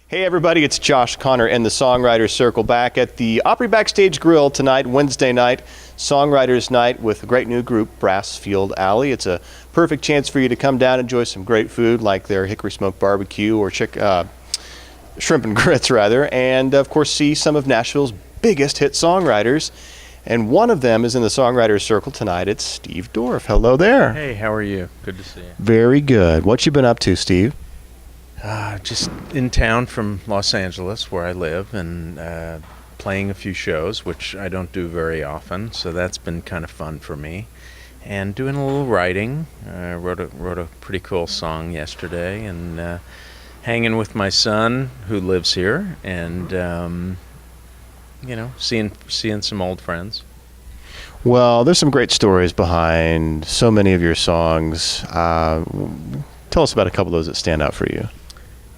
Hey everybody, it's Josh Connor and the Songwriters Circle back at the Opry Backstage Grill tonight, Wednesday night, Songwriters night with a great new group, Brassfield Alley. It's a perfect chance for you to come down and enjoy some great food like their hickory smoked barbecue or shrimp and grits rather, and of course see some of Nashville's biggest hit songwriters. And one of them is in the Songwriters Circle tonight. It's Steve Dorff. Hello there. Hey, how are you? Good to see you. Very good. What you been up to, Steve? Just in town from Los Angeles, where I live, and playing a few shows, which I don't do very often, so that's been kind of fun for me. And doing a little writing. Wrote a pretty cool song yesterday, and hanging with my son, who lives here, and seeing some old friends. Well, there's some great stories behind so many of your songs. Tell us about a couple of those that stand out for you.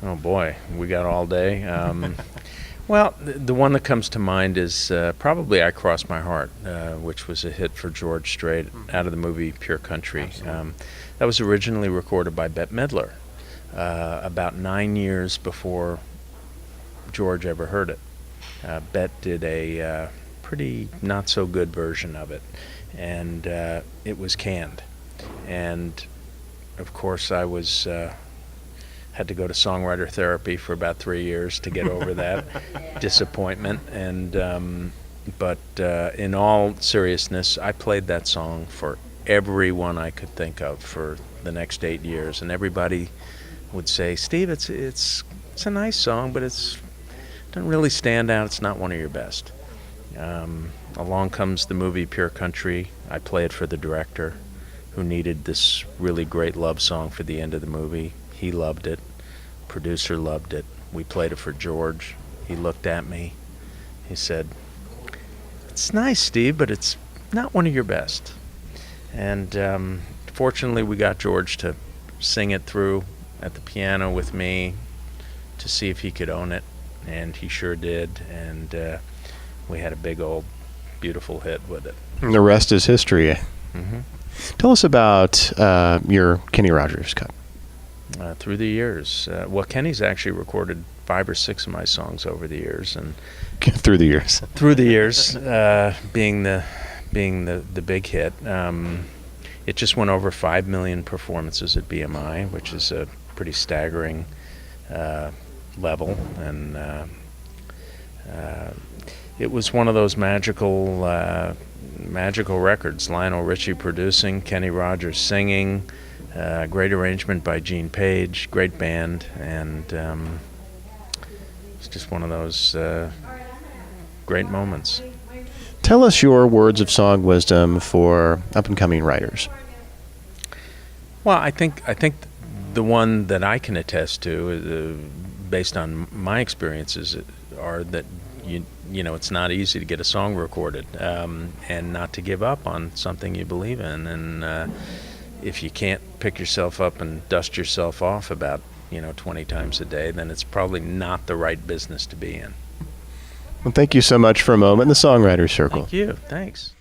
Oh boy, we got all day. Well, the one that comes to mind is probably "I Cross My Heart," which was a hit for George Strait out of the movie Pure Country. That was originally recorded by Bette Midler about 9 years before George ever heard it. Bette did a pretty not so good version of it, and it was canned. And of course, I was had to go to songwriter therapy for about 3 years to get over that disappointment. And but in all seriousness, I played that song for everyone I could think of for the next 8 years, and everybody would say, "Steve, it's a nice song, but it doesn't really stand out. It's not one of your best." Along comes the movie Pure Country. I play it for the director, who needed this really great love song for the end of the movie. He loved it. Producer loved it. We played it for George. He looked at me. He said, "It's nice, Steve, but it's not one of your best." And fortunately, we got George to sing it through at the piano with me to see if he could own it, and he sure did. And we had a big old beautiful hit with it. And the rest is history. Mm-hmm. Tell us about your Kenny Rogers cut. Through the years. Well, Kenny's actually recorded 5 or 6 of my songs over the years, and Through the years. Through the years, being the big hit. It just went over 5 million performances at BMI, which is a pretty staggering level, and it was one of those magical records. Lionel Richie producing, Kenny Rogers singing, great arrangement by Gene Page, great band, and it's just one of those great moments. Tell us your words of song wisdom for up-and-coming writers. Well, I think the one that I can attest to, based on my experiences, are that you know it's not easy to get a song recorded, and not to give up on something you believe in. And if you can't pick yourself up and dust yourself off about 20 times a day, then it's probably not the right business to be in. Well, thank you so much for a moment in the Songwriters Circle. Thank you. Thanks.